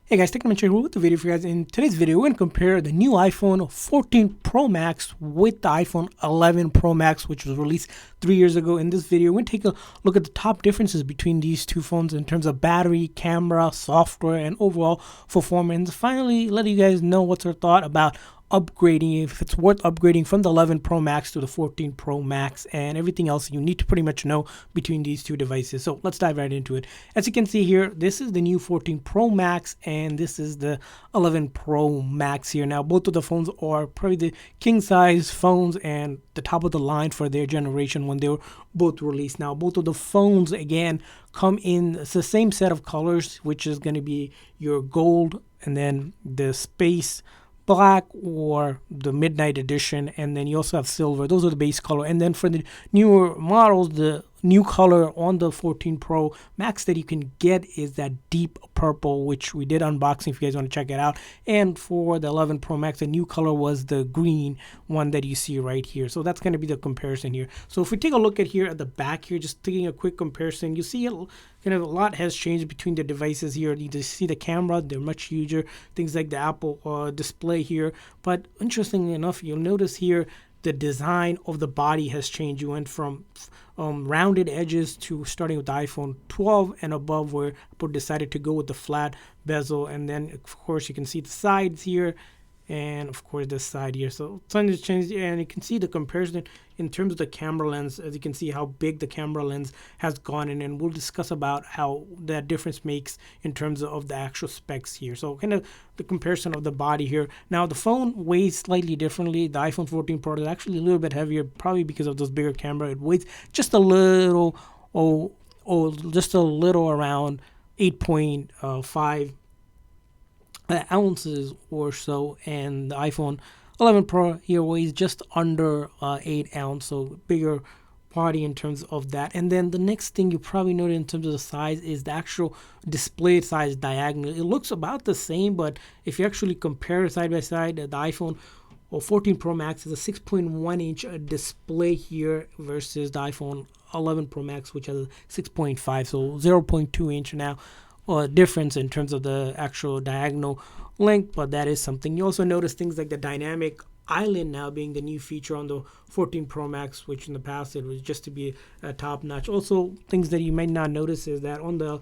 Hey guys, Technomentary here with the video for you guys. In today's video, we're going to compare the new iPhone 14 Pro Max with the iPhone 11 Pro Max, which was released 3 years ago. In this video, we're going to take a look at the top differences between these two phones in terms of battery, camera, software, and overall performance. Finally, let you guys know what's our thought about upgrading, if it's worth upgrading from the 11 Pro Max to the 14 Pro Max, and everything else you need to pretty much know between these two devices. So let's dive right into it. As you can see here, this is the new 14 Pro Max and this is the 11 Pro Max here. Now both of the phones are probably the king size phones and the top of the line for their generation when they were both released. Now both of the phones again come in the same set of colors, which is going to be your gold and then the space black or the midnight edition, and then you also have silver. Those are the base color. And then for the newer models, the new color on the 14 Pro Max that you can get is that deep purple, which we did unboxing if you guys want to check it out. And for the 11 Pro Max, the new color was the green one that you see right here. So that's going to be the comparison here. So if we take a look at here at the back here, just taking a quick comparison, you see kind of a lot has changed between the devices here. You just see the camera, they're much huger, things like the Apple display here. But interestingly enough, you'll notice here the design of the body has changed. You went from rounded edges to starting with the iPhone 12 and above, where Apple decided to go with the flat bezel. And then of course you can see the sides here and of course this side here. So something has changed, and you can see the comparison in terms of the camera lens. As you can see how big the camera lens has gone in, and we'll discuss about how that difference makes in terms of the actual specs here. So kind of the comparison of the body here. Now the phone weighs slightly differently. The iPhone 14 Pro is actually a little bit heavier, probably because of those bigger camera. It weighs just a little, just a little around 8.5 ounces or so, and the iPhone 11 Pro here weighs just under 8 ounces, so bigger body in terms of that. And then the next thing you probably noted in terms of the size is the actual display size diagonal. It looks about the same, but if you actually compare side by side, the iPhone 14 Pro Max is a 6.1 inch display here versus the iPhone 11 Pro Max, which has a 6.5, so 0.2 inch now difference in terms of the actual diagonal length, but that is something. You also notice things like the dynamic island now being the new feature on the 14 Pro Max, which in the past it was just to be a top notch. Also, things that you might not notice is that on the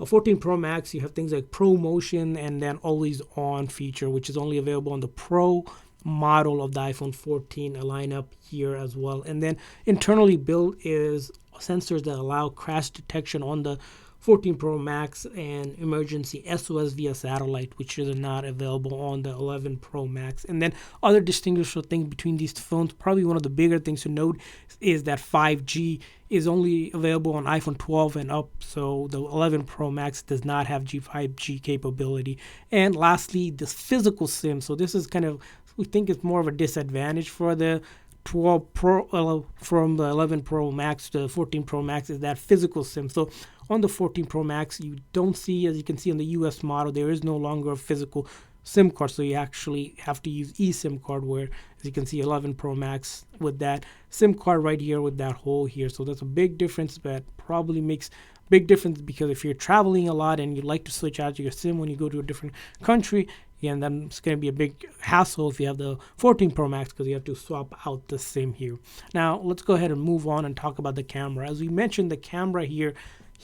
14 Pro Max, you have things like Pro Motion and then Always On feature, which is only available on the Pro model of the iPhone 14 lineup here as well. And then internally built is sensors that allow crash detection on the 14 Pro Max and emergency SOS via satellite, which is not available on the 11 Pro Max. And then other distinguishable things between these phones, probably one of the bigger things to note is that 5G is only available on iPhone 12 and up, so the 11 Pro Max does not have 5G capability. And lastly, this physical SIM. So this is kind of, we think it's more of a disadvantage for the 12 Pro from the 11 Pro Max to the 14 Pro Max is that physical SIM. So on the 14 Pro Max, you don't see, as you can see on the US model, there is no longer a physical SIM card, so you actually have to use eSIM card, where as you can see 11 Pro Max with that SIM card right here with that hole here. So that's a big difference, but probably makes big difference because if you're traveling a lot and you like to switch out your SIM when you go to a different country, and then it's going to be a big hassle if you have the 14 Pro Max because you have to swap out the SIM here. Now let's go ahead and move on and talk about the camera. As we mentioned, the camera here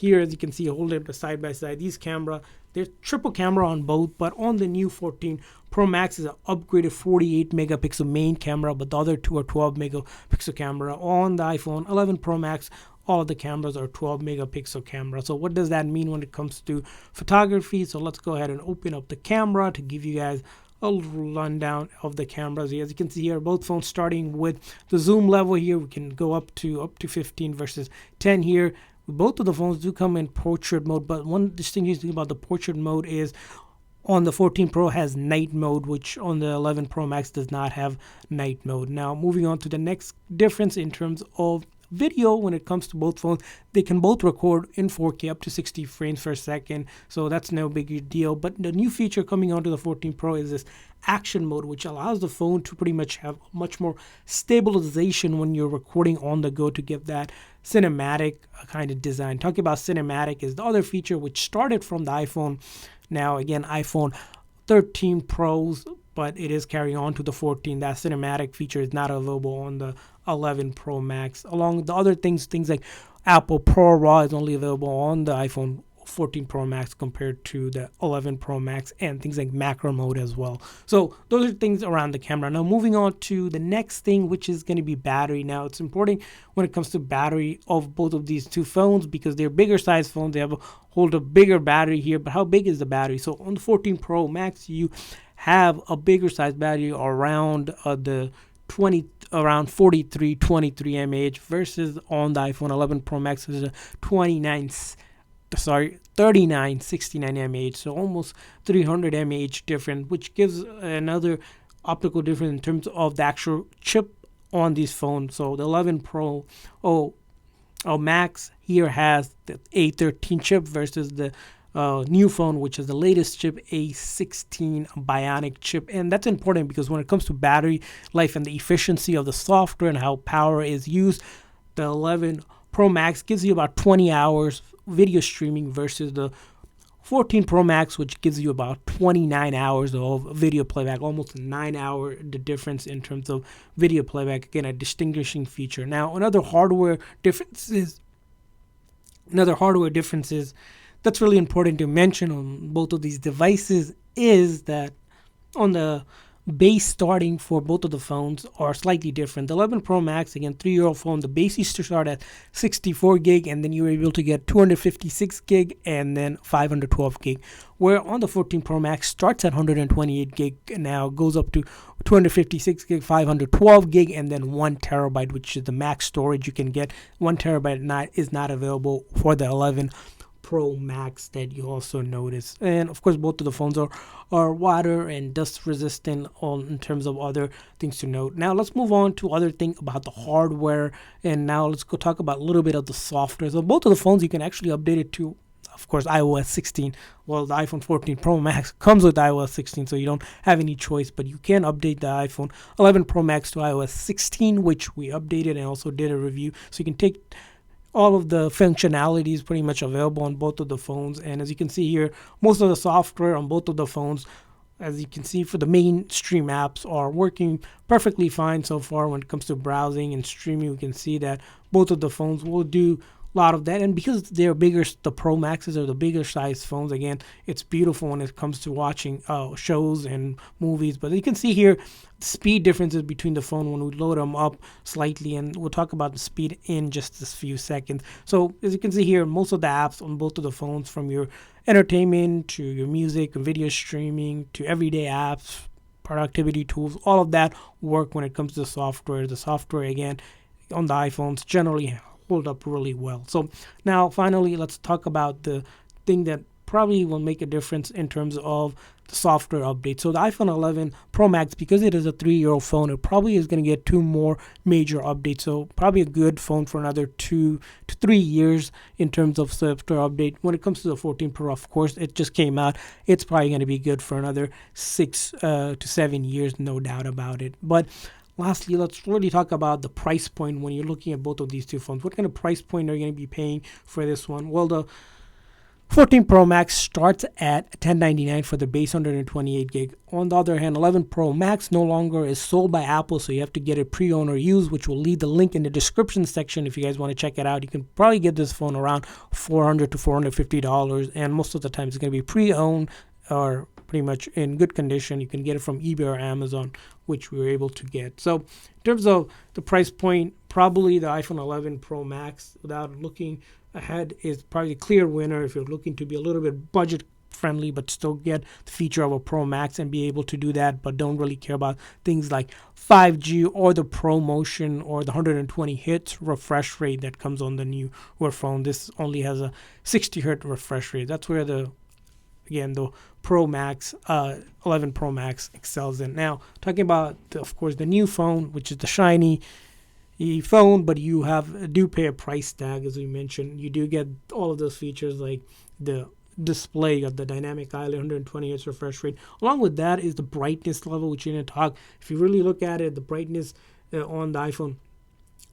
as you can see, hold it side by side, these camera, there's triple camera on both, but on the new 14 Pro Max is an upgraded 48 megapixel main camera, but the other two are 12 megapixel camera. On the iPhone 11 Pro Max, all of the cameras are 12 megapixel camera. So what does that mean when it comes to photography? So let's go ahead and open up the camera to give you guys a little rundown of the cameras. As you can see here, both phones starting with the zoom level here, we can go up to 15 versus 10 here. Both of the phones do come in portrait mode, but one distinguishing thing about the portrait mode is on the 14 Pro has night mode, which on the 11 Pro Max does not have night mode. Now moving on to the next difference in terms of video, when it comes to both phones, they can both record in 4K up to 60 frames per second, so that's no big deal. But the new feature coming onto the 14 Pro is this action mode, which allows the phone to pretty much have much more stabilization when you're recording on the go to give that cinematic kind of design. Talking about cinematic is the other feature which started from the iPhone Now, again, iPhone 13 Pros, but it is carrying on to the 14. That cinematic feature is not available on the 11 Pro Max. Along with the other things like Apple ProRAW is only available on the iPhone 14 Pro Max compared to the 11 Pro Max, and things like macro mode as well. So those are things around the camera. Now moving on to the next thing, which is going to be battery. Now it's important when it comes to battery of both of these two phones because they're bigger size phones. They have hold a bigger battery here, but how big is the battery? So on the 14 Pro Max, you have a bigger size battery around the 20 around 23 mAh versus on the iPhone 11 Pro Max is a 3969 mAh, so almost 300 mAh different, which gives another optical difference in terms of the actual chip on these phones. So the 11 Pro Max here has the A13 chip versus the new phone, which is the latest chip, A16 Bionic chip. And that's important because when it comes to battery life and the efficiency of the software and how power is used, the 11 Pro Max gives you about 20 hours video streaming versus the 14 Pro Max, which gives you about 29 hours of video playback, almost a 9-hour the difference in terms of video playback. Again, a distinguishing feature. Now, another hardware differences that's really important to mention on both of these devices is that on the base starting for both of the phones are slightly different. The 11 Pro Max, again, 3-year-old phone, the base used to start at 64 gig, and then you were able to get 256 gig and then 512 gig. Where on the 14 Pro Max starts at 128 gig and now goes up to 256 gig, 512 gig, and then 1 terabyte, which is the max storage you can get. 1 terabyte is not available for the 11 Pro Max that you also notice. And of course, both of the phones are water and dust resistant in terms of other things to note. Now let's move on to other thing about the hardware, and now let's go talk about a little bit of the software. So both of the phones you can actually update it to, of course, iOS 16. Well, the iPhone 14 Pro Max comes with iOS 16, so you don't have any choice, but you can update the iPhone 11 Pro Max to iOS 16, which we updated and also did a review. So you can take all of the functionalities pretty much available on both of the phones. And as you can see here, most of the software on both of the phones, as you can see for the mainstream apps, are working perfectly fine so far. When it comes to browsing and streaming, we can see that both of the phones will do a lot of that. And because they're bigger, the Pro Maxes are the bigger size phones, again, it's beautiful when it comes to watching shows and movies. But you can see here speed differences between the phone when we load them up slightly, and we'll talk about the speed in just a few seconds. So as you can see here, most of the apps on both of the phones, from your entertainment to your music and video streaming to everyday apps, productivity tools, all of that work when it comes to the software. The software, again, on the iPhones generally hold up really well. So now finally, let's talk about the thing that probably will make a difference in terms of the software update. So the iPhone 11 Pro Max, because it is a 3-year-old phone, it probably is going to get 2 more major updates. So probably a good phone for another 2 to 3 years in terms of software update. When it comes to the 14 Pro, of course, it just came out. It's probably going to be good for another 6 to 7 years, no doubt about it. But lastly, let's really talk about the price point when you're looking at both of these two phones. What kind of price point are you going to be paying for this one? Well, the 14 Pro Max starts at $1099 for the base 128 gig. On the other hand, 11 Pro Max no longer is sold by Apple, so you have to get it pre-owned or used, which will leave the link in the description section if you guys want to check it out. You can probably get this phone around $400 to $450, and most of the time it's going to be pre-owned or pretty much in good condition. You can get it from eBay or Amazon, which we were able to get. So in terms of the price point, probably the iPhone 11 Pro Max, without looking ahead, is probably a clear winner if you're looking to be a little bit budget friendly but still get the feature of a Pro Max and be able to do that, but don't really care about things like 5G or the ProMotion or the 120 Hz refresh rate that comes on the newer phone. This only has a 60 Hz refresh rate. That's where the Pro Max, 11 Pro Max excels in. Now, talking about, of course, the new phone, which is the shiny phone, but you do pay a price tag, as we mentioned. You do get all of those features like the display of the dynamic island, 120 Hz refresh rate. Along with that is the brightness level, which you didn't talk. If you really look at it, the brightness on the iPhone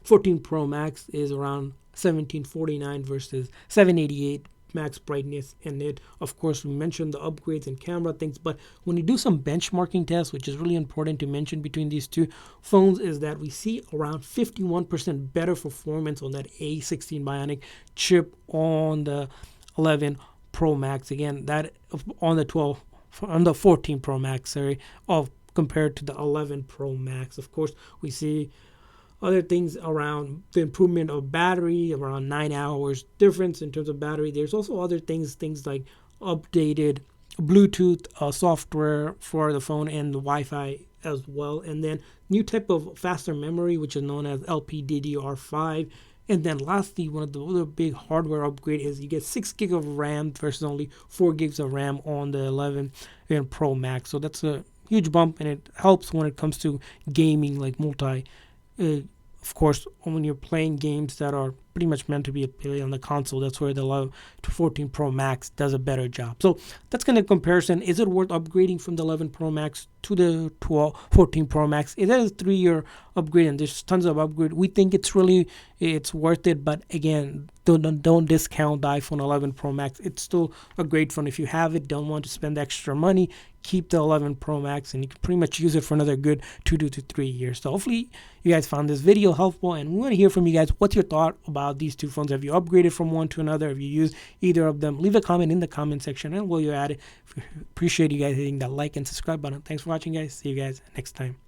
14 Pro Max is around 1749 versus 788 max brightness in it. Of course, we mentioned the upgrades and camera things, but when you do some benchmarking tests, which is really important to mention between these two phones, is that we see around 51% better performance on that A16 Bionic chip on the 11 Pro Max. Again, that on the 14 Pro Max, sorry, of compared to the 11 Pro Max. Of course, we see other things around the improvement of battery, around 9 hours difference in terms of battery. There's also other things like updated Bluetooth software for the phone and the Wi-Fi as well, and then new type of faster memory, which is known as LPDDR5. And then lastly, one of the other big hardware upgrade is you get 6 gig of RAM versus only 4 gigs of RAM on the 11 and Pro Max. So that's a huge bump, and it helps when it comes to gaming, like of course, when you're playing games that are pretty much meant to be played on the console, that's where the 11 to 14 Pro Max does a better job. So that's kind of comparison. Is it worth upgrading from the 11 Pro Max to the 14 Pro Max? It is a 3-year upgrade, and there's tons of upgrade. We think it's worth it, but again, don't discount the iPhone 11 Pro Max. It's still a great phone. If you have it, don't want to spend extra money, keep the 11 Pro Max, and you can pretty much use it for another good 2 to 3 years. So hopefully you guys found this video helpful, and we want to hear from you guys. What's your thought about these two phones? Have you upgraded from one to another? Have you used either of them? Leave a comment in the comment section, and while you're at it, appreciate you guys hitting that like and subscribe button. Thanks for watching, guys. See you guys next time.